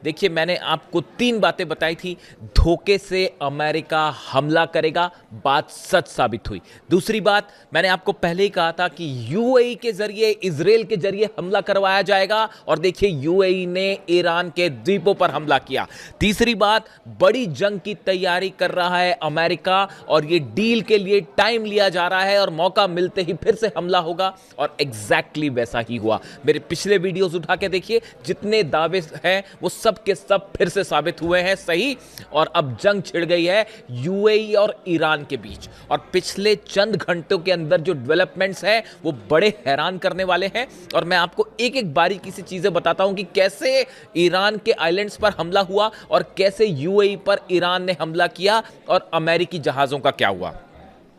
देखिए, मैंने आपको 3 बातें बताई थी। धोखे से अमेरिका हमला करेगा, बात सच साबित हुई। दूसरी बात, मैंने आपको पहले ही कहा था कि यूएई के जरिए, इजराइल के जरिए हमला करवाया जाएगा, और देखिए यूएई ने ईरान के द्वीपों पर हमला किया। तीसरी बात, बड़ी जंग की तैयारी कर रहा है अमेरिका, और ये डील के लिए टाइम लिया जा रहा है, और मौका मिलते ही फिर से हमला होगा, और एग्जैक्टली वैसा ही हुआ। मेरे पिछले वीडियोस उठा के देखिए, जितने दावे हैं वो सब के सब फिर से साबित हुए हैं सही, और अब जंग छिड़ गई है यूएई और ईरान के बीच। और पिछले चंद घंटों के अंदर जो डेवलपमेंट्स हैं वो बड़े हैरान करने वाले हैं, और मैं आपको एक एक बारीकी सी चीजें बताता हूं कि कैसे ईरान के आइलैंड्स पर हमला हुआ, और कैसे यूएई पर ईरान ने हमला किया, और अमेरिकी जहाजों का क्या हुआ।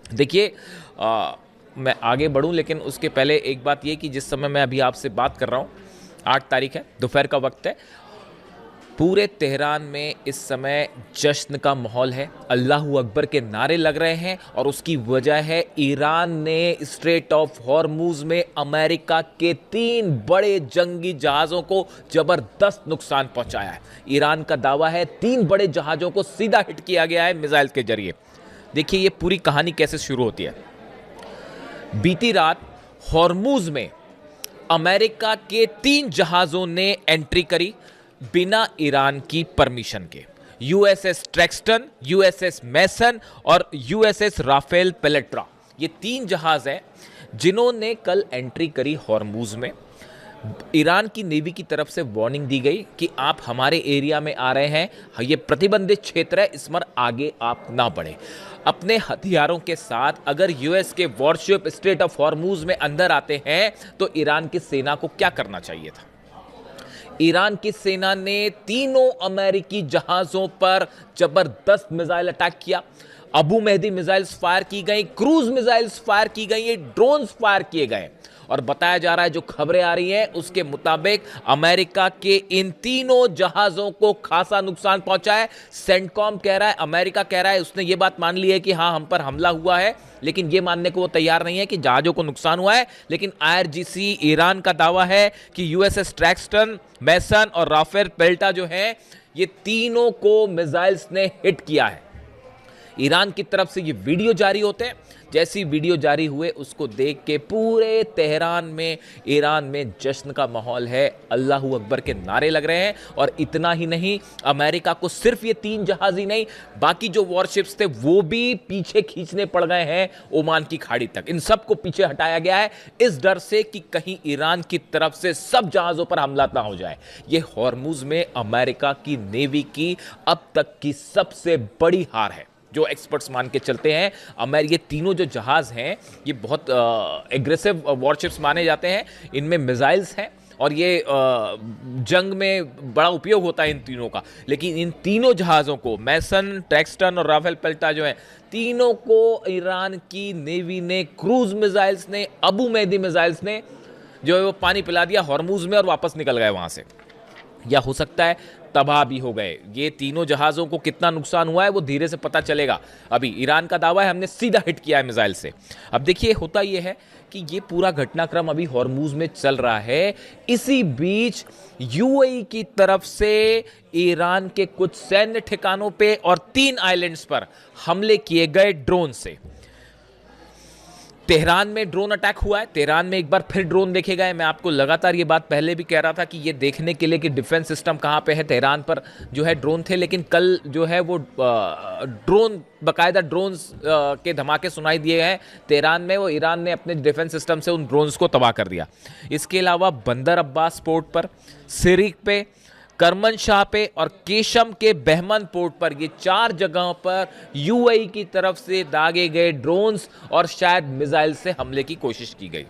देखिए, मैं आगे बढ़ूं, लेकिन उसके पहले एक बात यह कि जिस समय मैं अभी आपसे बात कर रहा हूं, 8 तारीख है, दोपहर का वक्त है, पूरे तेहरान में इस समय जश्न का माहौल है। अल्लाहू अकबर के नारे लग रहे हैं, और उसकी वजह है ईरान ने स्ट्रेट ऑफ हॉर्मुज में अमेरिका के 3 बड़े जंगी जहाज़ों को ज़बरदस्त नुकसान पहुंचाया है। ईरान का दावा है 3 बड़े जहाज़ों को सीधा हिट किया गया है मिसाइल के जरिए। देखिए ये पूरी कहानी कैसे शुरू होती है। बीती रात हॉर्मुज में अमेरिका के 3 जहाज़ों ने एंट्री करी बिना ईरान की परमिशन के। यूएसएस ट्रैक्स्टन, यूएसएस मैसन और यूएसएस राफेल पेलेट्रा, ये 3 जहाज हैं जिन्होंने कल एंट्री करी हॉर्मुज में। ईरान की नेवी की तरफ से वार्निंग दी गई कि आप हमारे एरिया में आ रहे हैं, ये प्रतिबंधित क्षेत्र है, इस पर आगे आप ना बढ़े। अपने हथियारों के साथ अगर यूएस के वॉरशिप स्ट्रेट ऑफ हॉर्मुज में अंदर आते हैं तो ईरान की सेना को क्या करना चाहिए था। ईरान की सेना ने तीनों अमेरिकी जहाजों पर जबरदस्त मिसाइल अटैक किया। अबू मेहदी मिसाइल्स फायर की गई, क्रूज मिसाइल्स फायर की गई, ड्रोन्स फायर किए गए, और बताया जा रहा है, जो खबरें आ रही हैं उसके मुताबिक अमेरिका के इन तीनों जहाजों को खासा नुकसान पहुंचा है। सेंटकॉम कह रहा है, अमेरिका कह रहा है, उसने ये बात मान ली है कि हाँ हम पर हमला हुआ है, लेकिन ये मानने को वो तैयार नहीं है कि जहाजों को नुकसान हुआ है। लेकिन आईआरजीसी ईरान का दावा है कि यूएसएस ट्रैक्स्टन, मैसन और राफेल पेल्टा जो है, ये तीनों को मिसाइल्स ने हिट किया है। ईरान की तरफ से ये वीडियो जारी होते हैं। जैसी वीडियो जारी हुए उसको देख के पूरे तेहरान में, ईरान में जश्न का माहौल है, अल्लाहू अकबर के नारे लग रहे हैं। और इतना ही नहीं, अमेरिका को सिर्फ ये 3 जहाज ही नहीं, बाकी जो वॉरशिप्स थे वो भी पीछे खींचने पड़ गए हैं ओमान की खाड़ी तक। इन सबको पीछे हटाया गया है इस डर से कि कहीं ईरान की तरफ से सब जहाजों पर हमला ना हो जाए। ये हॉर्मुज में अमेरिका की नेवी की अब तक की सबसे बड़ी हार है, जो एक्सपर्ट्स मान के चलते हैं। ये तीनों जो जहाज हैं ये बहुत एग्रेसिव वॉरशिप्स माने जाते हैं, इनमें मिसाइल्स हैं, और ये जंग में बड़ा उपयोग होता है इन तीनों का। लेकिन इन तीनों जहाज़ों को, मैसन, ट्रैक्स्टन और राफेल पेल्टा जो हैं, तीनों को ईरान की नेवी ने, क्रूज मिसाइल्स ने, अबू मेहदी मिसाइल्स ने जो है वो पानी पिला दिया हॉर्मुज में, और वापस निकल गए वहाँ से। या हो सकता है तबाह भी हो गए। ये तीनों जहाज़ों को कितना नुकसान हुआ है वो धीरे से पता चलेगा। अभी ईरान का दावा है हमने सीधा हिट किया है मिसाइल से। अब देखिए होता यह है कि ये पूरा घटनाक्रम अभी हॉर्मुज में चल रहा है। इसी बीच यूएई की तरफ से ईरान के कुछ सैन्य ठिकानों पे और 3 आइलैंड्स पर हमले किए गए ड्रोन से। तेहरान में ड्रोन अटैक हुआ है, तेहरान में एक बार फिर ड्रोन देखे गए। मैं आपको लगातार ये बात पहले भी कह रहा था कि ये देखने के लिए कि डिफेंस सिस्टम कहाँ पे है, तेहरान पर जो है ड्रोन थे, लेकिन कल जो है वो ड्रोन, बाकायदा ड्रोन्स के धमाके सुनाई दिए हैं तेहरान में। वो ईरान ने अपने डिफेंस सिस्टम से उन ड्रोन्स को तबाह कर दिया। इसके अलावा बंदर अब्बास पोर्ट पर, सिरिक पे, करमनशाह पे और केशम के बहमन पोर्ट पर, ये 4 जगहों पर यूएई की तरफ से दागे गए ड्रोन्स और शायद मिसाइल से हमले की कोशिश की गई।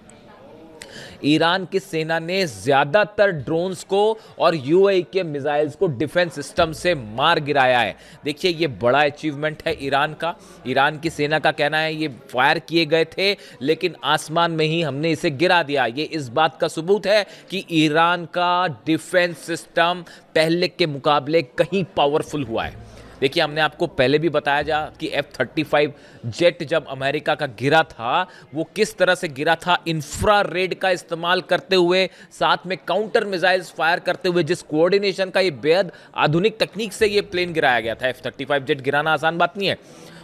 ईरान की सेना ने ज्यादातर ड्रोन्स को और यूएई के मिसाइल्स को डिफेंस सिस्टम से मार गिराया है। देखिए ये बड़ा अचीवमेंट है ईरान का। ईरान की सेना का कहना है ये फायर किए गए थे लेकिन आसमान में ही हमने इसे गिरा दिया। ये इस बात का सबूत है कि ईरान का डिफेंस सिस्टम पहले के मुकाबले कहीं पावरफुल हुआ है। देखिए, हमने आपको पहले भी बताया जा कि F-35 जेट जब अमेरिका का गिरा था, वो किस तरह से गिरा था, इंफ्रारेड का इस्तेमाल करते हुए, साथ में काउंटर मिसाइल्स फायर करते हुए, जिस कोऑर्डिनेशन का ये बेहद आधुनिक तकनीक से ये प्लेन गिराया गया था। F-35 जेट गिराना आसान बात नहीं है।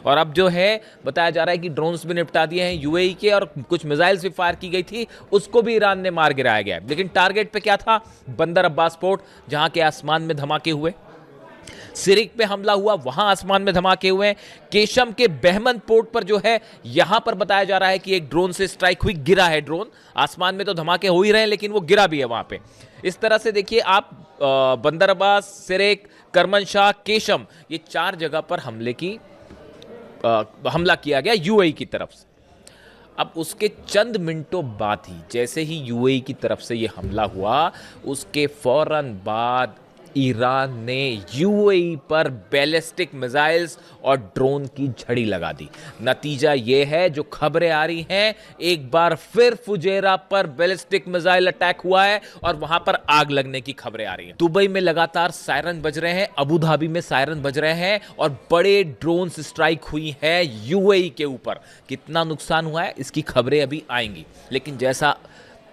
और अब जो है बताया जा रहा है कि ड्रोन्स भी निपटा दिए हैं यूएई के, और कुछ मिसाइल्स भी फायर की गई थी, उसको भी ईरान ने मार गिराया गया है। लेकिन टारगेट पे क्या था? बंदर अब्बास पोर्ट, जहां के आसमान में धमाके हुए। सिरिक पे हमला हुआ, वहां आसमान में धमाके हुए। केशम के बहमन पोर्ट पर जो है, यहां पर बताया जा रहा है कि एक ड्रोन से स्ट्राइक हुई, गिरा है ड्रोन। आसमान में तो धमाके हो ही रहे हैं, लेकिन वो गिरा भी है वहां पे। इस तरह से देखिए आप, बंदर अब्बास, सिरिक, करमनशाह, केशम, ये 4 जगह पर हमला किया गया यूएई की तरफ से। अब उसके चंद मिनटों बाद ही, जैसे ही यूएई की तरफ से ये हमला हुआ, उसके फौरन बाद ईरान ने यूएई पर बैलिस्टिक मिसाइल्स और ड्रोन की झड़ी लगा दी। नतीजा ये है, जो खबरें आ रही हैं, एक बार फिर फुजेरा पर बैलिस्टिक मिसाइल अटैक हुआ है और वहां पर आग लगने की खबरें आ रही हैं। दुबई में लगातार सायरन बज रहे हैं, अबू धाबी में सायरन बज रहे हैं, और बड़े ड्रोन स्ट्राइक हुई है यूएई के ऊपर। कितना नुकसान हुआ है, इसकी खबरें अभी आएंगी। लेकिन जैसा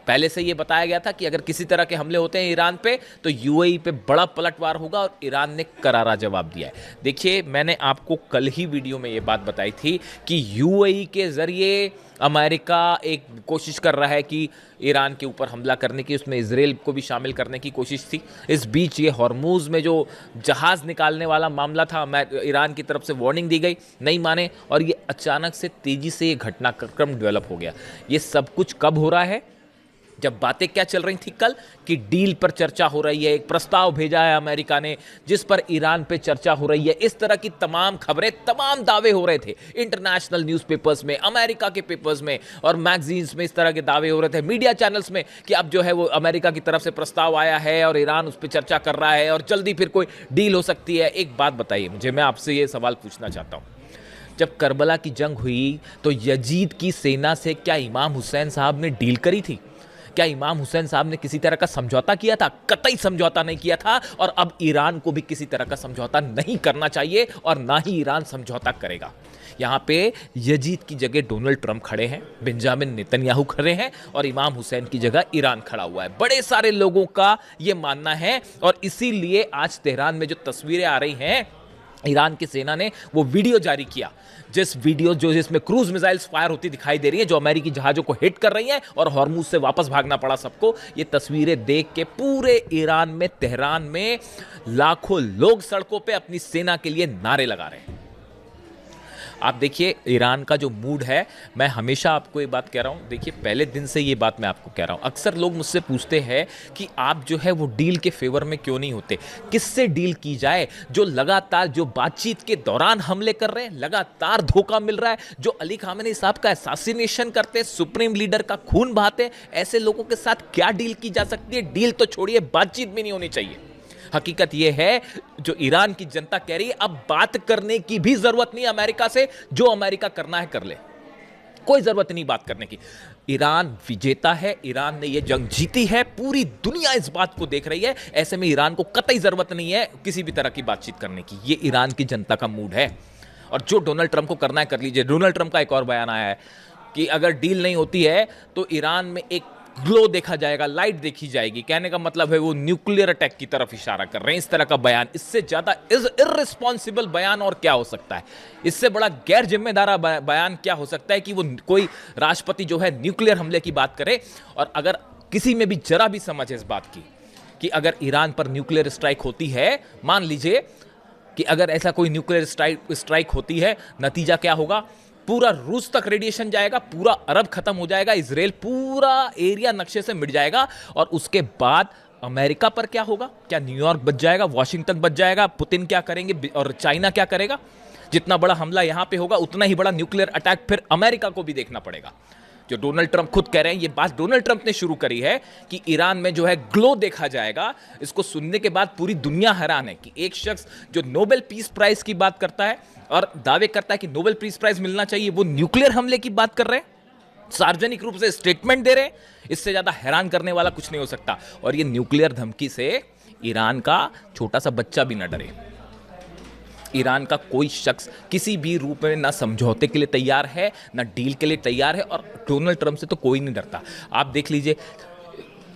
पहले से ये बताया गया था कि अगर किसी तरह के हमले होते हैं ईरान पे, तो यूएई पे बड़ा पलटवार होगा, और ईरान ने करारा जवाब दिया है। देखिए, मैंने आपको कल ही वीडियो में ये बात बताई थी कि यूएई के जरिए अमेरिका एक कोशिश कर रहा है कि ईरान के ऊपर हमला करने की, उसमें इजराइल को भी शामिल करने की कोशिश थी। इस बीच ये हॉर्मूज में जो जहाज़ निकालने वाला मामला था, ईरान की तरफ से वार्निंग दी गई, नहीं माने, और ये अचानक से तेज़ी से ये घटनाक्रम डेवलप हो गया। ये सब कुछ कब हो रहा है? जब बातें क्या चल रही थी कल, कि डील पर चर्चा हो रही है, एक प्रस्ताव भेजा है अमेरिका ने जिस पर ईरान पे चर्चा हो रही है। इस तरह की तमाम खबरें, तमाम दावे हो रहे थे इंटरनेशनल न्यूज़पेपर्स में, अमेरिका के पेपर्स में और मैगजीन्स में। इस तरह के दावे हो रहे थे मीडिया चैनल्स में कि अब जो है वो अमेरिका की तरफ से प्रस्ताव आया है और ईरान उस पर चर्चा कर रहा है और जल्दी फिर कोई डील हो सकती है। एक बात बताइए मुझे, मैं आपसे ये सवाल पूछना चाहता हूँ, जब करबला की जंग हुई तो यजीद की सेना से क्या इमाम हुसैन साहब ने डील करी थी? क्या इमाम हुसैन साहब ने किसी तरह का समझौता किया था? कतई समझौता नहीं किया था, और अब ईरान को भी किसी तरह का समझौता नहीं करना चाहिए, और ना ही ईरान समझौता करेगा। यहाँ पे यजीद की जगह डोनाल्ड ट्रंप खड़े हैं, बेंजामिन नेतन्याहू खड़े हैं, और इमाम हुसैन की जगह ईरान खड़ा हुआ है। बड़े सारे लोगों का ये मानना है, और इसीलिए आज तेहरान में जो तस्वीरें आ रही हैं, ईरान की सेना ने वो वीडियो जारी किया, जिसमें क्रूज मिसाइल्स फायर होती दिखाई दे रही है, जो अमेरिकी जहाजों को हिट कर रही हैं, और हॉर्मुज से वापस भागना पड़ा सबको। ये तस्वीरें देख के पूरे ईरान में, तेहरान में लाखों लोग सड़कों पे अपनी सेना के लिए नारे लगा रहे हैं। आप देखिए ईरान का जो मूड है, मैं हमेशा आपको ये बात कह रहा हूँ, देखिए पहले दिन से ये बात मैं आपको कह रहा हूँ। अक्सर लोग मुझसे पूछते हैं कि आप जो है वो डील के फेवर में क्यों नहीं होते, किससे डील की जाए? जो लगातार, जो बातचीत के दौरान हमले कर रहे हैं, लगातार धोखा मिल रहा है, जो अली खामेनी साहब का असैसिनेशन करते हैं, सुप्रीम लीडर का खून बहाते हैं, ऐसे लोगों के साथ क्या डील की जा सकती है? डील तो छोड़िए, बातचीत भी नहीं होनी चाहिए। हकीकत यह है, जो ईरान की जनता कह रही है, अब बात करने की भी जरूरत नहीं अमेरिका से, जो अमेरिका करना है कर ले, कोई जरूरत नहीं बात करने की। ईरान विजेता है, ईरान ने यह जंग जीती है, पूरी दुनिया इस बात को देख रही है। ऐसे में ईरान को कतई जरूरत नहीं है किसी भी तरह की बातचीत करने की। यह ईरान की जनता का मूड है, और जो डोनाल्ड ट्रंप को करना है कर लीजिए। डोनाल्ड ट्रंप का एक और बयान आया है कि अगर डील नहीं होती है तो ईरान में एक ग्लो देखा जाएगा, लाइट देखी जाएगी। कहने का मतलब है वो न्यूक्लियर अटैक की तरफ इशारा कर रहे हैं। इस तरह का बयान, इससे ज्यादा इर्रिस्पॉन्सिबल बयान और क्या हो सकता है? इससे बड़ा गैर जिम्मेदार बयान क्या हो सकता है कि वो कोई राष्ट्रपति जो है न्यूक्लियर हमले की बात करे? और अगर किसी में भी जरा भी समझ है इस बात की कि अगर ईरान पर न्यूक्लियर स्ट्राइक होती है, मान लीजिए कि अगर ऐसा कोई न्यूक्लियर स्ट्राइक होती है, नतीजा क्या होगा? पूरा रूस तक रेडिएशन जाएगा, पूरा अरब खत्म हो जाएगा, इजराइल पूरा एरिया नक्शे से मिट जाएगा। और उसके बाद अमेरिका पर क्या होगा? क्या न्यूयॉर्क बच जाएगा, वॉशिंगटन बच जाएगा? पुतिन क्या करेंगे और चाइना क्या करेगा? जितना बड़ा हमला यहां पे होगा, उतना ही बड़ा न्यूक्लियर अटैक फिर अमेरिका को भी देखना पड़ेगा। जो डोनाल्ड ट्रंप खुद कह रहे हैं, ये बात डोनाल्ड ट्रंप ने शुरू करी है कि ईरान में जो है ग्लो देखा जाएगा। इसको सुनने के बाद पूरी दुनिया हैरान है कि एक शख्स जो नोबेल पीस प्राइज की बात करता है और दावे करता है कि नोबेल पीस प्राइज मिलना चाहिए, वो न्यूक्लियर हमले की बात कर रहे हैं, सार्वजनिक रूप से स्टेटमेंट दे रहे हैं। इससे ज्यादा हैरान करने वाला कुछ नहीं हो सकता। और ये न्यूक्लियर धमकी से ईरान का छोटा सा बच्चा भी न डरे। ईरान का कोई शख्स किसी भी रूप में ना समझौते के लिए तैयार है, ना डील के लिए तैयार है, और डोनाल्ड ट्रंप से तो कोई नहीं डरता। आप देख लीजिए,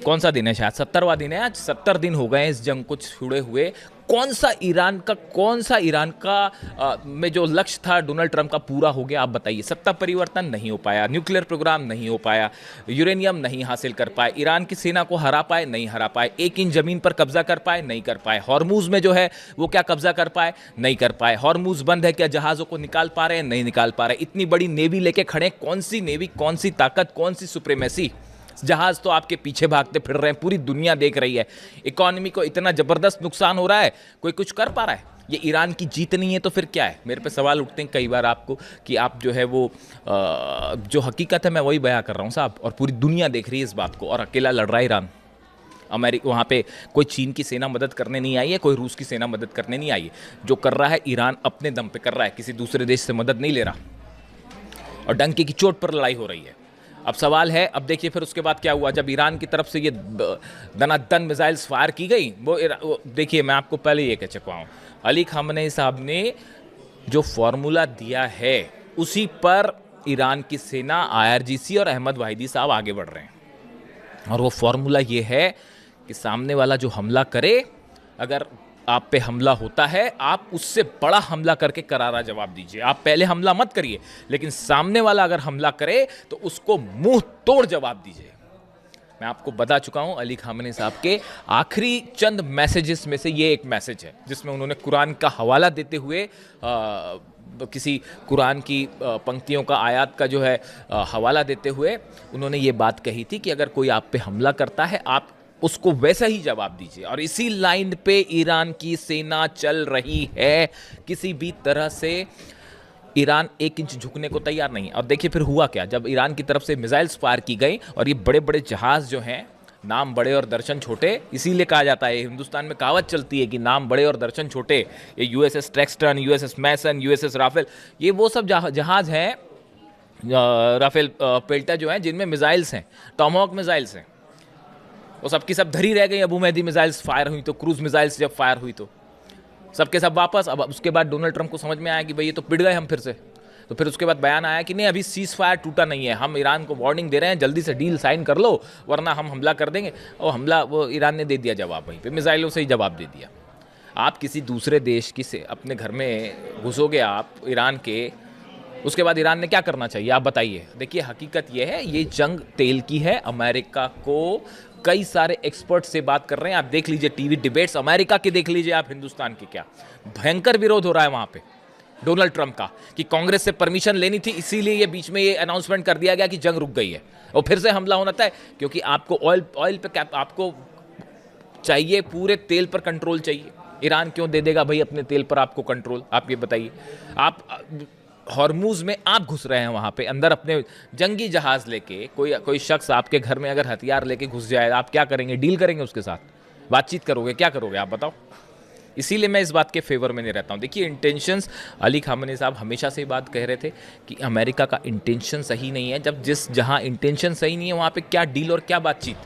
कौन सा दिन है, शायद 70वां दिन है आज, 70 दिन हो गए हैं इस जंग को छुड़े हुए। कौन सा ईरान का में जो लक्ष्य था डोनाल्ड ट्रंप का पूरा हो गया? आप बताइए। सत्ता परिवर्तन नहीं हो पाया, न्यूक्लियर प्रोग्राम नहीं हो पाया, यूरेनियम नहीं हासिल कर पाए, ईरान की सेना को हरा पाए, नहीं हरा पाए, 1 इंच जमीन पर कब्जा कर पाए, नहीं कर पाए, हॉर्मूज में जो है वो क्या कब्जा कर पाए, नहीं कर पाए, हॉर्मूज बंद है, क्या जहाज़ों को निकाल पा रहे हैं, नहीं निकाल पा रहे। इतनी बड़ी नेवी लेके खड़े, कौन सी नेवी, कौन सी ताकत, कौन सी सुप्रीमेसी? जहाज तो आपके पीछे भागते फिर रहे हैं, पूरी दुनिया देख रही है। इकोनॉमी को इतना जबरदस्त नुकसान हो रहा है, कोई कुछ कर पा रहा है? ये ईरान की जीत नहीं है तो फिर क्या है? मेरे पे सवाल उठते हैं कई बार आपको कि आप जो है वो जो हकीकत है मैं वही बयां कर रहा हूं साहब, और पूरी दुनिया देख रही है इस बात को, और अकेला लड़ रहा है ईरान। अमेरिका वहाँ पे कोई चीन की सेना मदद करने नहीं आई है, कोई रूस की सेना मदद करने नहीं आई है। जो कर रहा है ईरान अपने दम पे कर रहा है, किसी दूसरे देश से मदद नहीं ले रहा, और डंके की चोट पर लड़ाई हो रही है। अब सवाल है, अब देखिए फिर उसके बाद क्या हुआ जब ईरान की तरफ से ये दनादन मिसाइल्स फायर की गई। वो देखिए, मैं आपको पहले ये कह चुका हूँ, अली खामनेई साहब ने जो फॉर्मूला दिया है उसी पर ईरान की सेना, IRGC और अहमद वाहिदी साहब आगे बढ़ रहे हैं। और वो फॉर्मूला ये है कि सामने वाला जो हमला करे, अगर आप पे हमला होता है, आप उससे बड़ा हमला करके करारा जवाब दीजिए। आप पहले हमला मत करिए, लेकिन सामने वाला अगर हमला करे तो उसको मुंह तोड़ जवाब दीजिए। मैं आपको बता चुका हूं, अली खामनेई साहब के आखिरी चंद मैसेजेस में से ये एक मैसेज है जिसमें उन्होंने कुरान का हवाला देते हुए किसी कुरान की पंक्तियों का, आयत का जो है हवाला देते हुए उन्होंने ये बात कही थी कि अगर कोई आप पे हमला करता है, आप उसको वैसा ही जवाब दीजिए। और इसी लाइन पे ईरान की सेना चल रही है। किसी भी तरह से ईरान 1 इंच झुकने को तैयार नहीं है। और देखिए फिर हुआ क्या, जब ईरान की तरफ से मिसाइल्स फायर की गई, और ये बड़े बड़े जहाज जो हैं, नाम बड़े और दर्शन छोटे, इसीलिए कहा जाता है, हिंदुस्तान में कहावत चलती है कि नाम बड़े और दर्शन छोटे। ये USS ट्रेक्सटन, USS मैसन, USS राफेल, ये वो सब जहाज हैं, राफेल पेल्टा जो हैं, जिनमें मिसाइल्स हैं, टॉमहॉक मिसाइल्स हैं। वो सबकी सब धरी रह गई। अबू मेहदी मिसाइल्स फायर हुई तो, क्रूज मिसाइल्स जब फायर हुई तो सबके सब वापस। अब उसके बाद डोनाल्ड ट्रंप को समझ में आया कि भाई ये तो पिट गए हम फिर से। तो फिर उसके बाद बयान आया कि नहीं, अभी सीज फायर टूटा नहीं है, हम ईरान को वार्निंग दे रहे हैं, जल्दी से डील साइन कर लो वरना हम हमला कर देंगे। और हमला वो ईरान ने दे दिया जवाब, वहीं पे मिसाइलों से ही जवाब दे दिया। आप किसी दूसरे देश की से अपने घर में घुसोगे आप, ईरान के, उसके बाद ईरान ने क्या करना चाहिए आप बताइए? देखिए हकीकत ये है, ये जंग तेल की है। अमेरिका को कई सारे एक्सपर्ट से बात कर रहे हैं, आप देख लीजिए टीवी डिबेट्स अमेरिका के, देख लीजिए आप हिंदुस्तान के, क्या भयंकर विरोध हो रहा है वहां पे डोनाल्ड ट्रंप का कि कांग्रेस से परमिशन लेनी थी, इसीलिए ये बीच में ये अनाउंसमेंट कर दिया गया कि जंग रुक गई है और फिर से हमला होना था, क्योंकि आपको ऑयल पे आपको चाहिए, पूरे तेल पर कंट्रोल चाहिए। ईरान क्यों दे देगा भाई अपने तेल पर आपको कंट्रोल? आप ये बताइए। आप हॉर्मूज में आप घुस रहे हैं वहाँ पे अंदर अपने जंगी जहाज लेके, कोई शख्स आपके घर में अगर हथियार लेके घुस जाए, आप क्या करेंगे? डील करेंगे उसके साथ, बातचीत करोगे, क्या करोगे आप बताओ? इसीलिए मैं इस बात के फेवर में नहीं रहता हूँ। देखिए इंटेंशंस, अली खामनेई साहब हमेशा से बात कह रहे थे कि अमेरिका का इंटेंशन सही नहीं है। जब जहाँ इंटेंशन सही नहीं है वहाँ पे क्या डील और क्या बातचीत?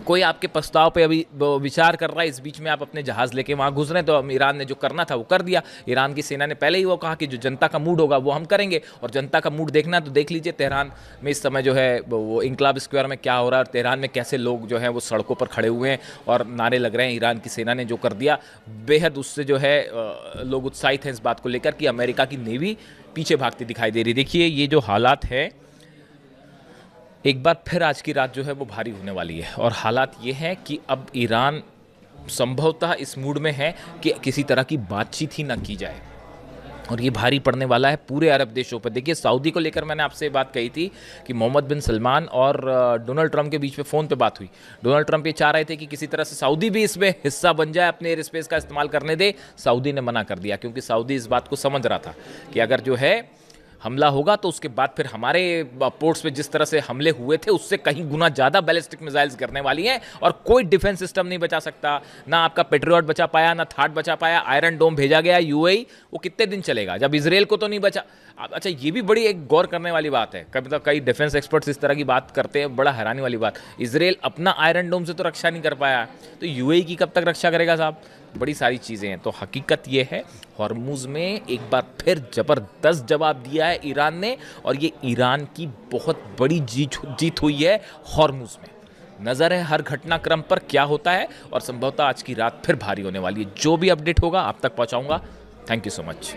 कोई आपके प्रस्ताव पे अभी विचार कर रहा है, इस बीच में आप अपने जहाज़ लेके वहाँ घुस रहे हैं, तो ईरान ने जो करना था वो कर दिया। ईरान की सेना ने पहले ही वो कहा कि जो जनता का मूड होगा वो हम करेंगे, और जनता का मूड देखना तो देख लीजिए तेहरान में इस समय जो है वो इंकलाब स्क्वायर में क्या हो रहा है, और तेहरान में कैसे लोग जो हैं वो सड़कों पर खड़े हुए हैं और नारे लग रहे हैं। ईरान की सेना ने जो कर दिया, बेहद उससे जो है लोग उत्साहित हैं इस बात को लेकर कि अमेरिका की नेवी पीछे भागती दिखाई दे रही। देखिए ये जो हालात है, एक बार फिर आज की रात जो है वो भारी होने वाली है, और हालात ये हैं कि अब ईरान संभवतः इस मूड में है कि किसी तरह की बातचीत ही ना की जाए, और ये भारी पड़ने वाला है पूरे अरब देशों पर। देखिए सऊदी को लेकर मैंने आपसे बात कही थी कि मोहम्मद बिन सलमान और डोनाल्ड ट्रंप के बीच में फ़ोन पे बात हुई। डोनाल्ड ट्रंप ये चाह रहे थे कि किसी तरह से सऊदी भी इसमें हिस्सा बन जाए, अपने एयर स्पेस का इस्तेमाल करने दे। सऊदी ने मना कर दिया, क्योंकि सऊदी इस बात को समझ रहा था कि अगर जो है हमला होगा तो उसके बाद फिर हमारे पोर्ट्स पे जिस तरह से हमले हुए थे उससे कहीं गुना ज़्यादा बैलिस्टिक मिसाइल्स गिरने वाली हैं, और कोई डिफेंस सिस्टम नहीं बचा सकता। ना आपका पेट्रियट बचा पाया, ना थाट बचा पाया। आयरन डोम भेजा गया यूएई, वो कितने दिन चलेगा जब इजराइल को तो नहीं बचा। अच्छा ये भी बड़ी एक गौर करने वाली बात है, मतलब कई डिफेंस एक्सपर्ट्स इस तरह की बात करते हैं, बड़ा हैरानी वाली बात। इजराइल अपना आयरन डोम से तो रक्षा नहीं कर पाया, तो यूएई की कब तक रक्षा करेगा साहब? बड़ी सारी चीज़ें हैं। तो हकीकत ये है, हॉर्मुज़ में एक बार फिर ज़बरदस्त जवाब दिया है ईरान ने, और ये ईरान की बहुत बड़ी जीत हुई है हॉर्मुज़ में। नज़र है हर घटनाक्रम पर क्या होता है, और संभवतः आज की रात फिर भारी होने वाली है। जो भी अपडेट होगा आप तक पहुंचाऊंगा। Thank you so much.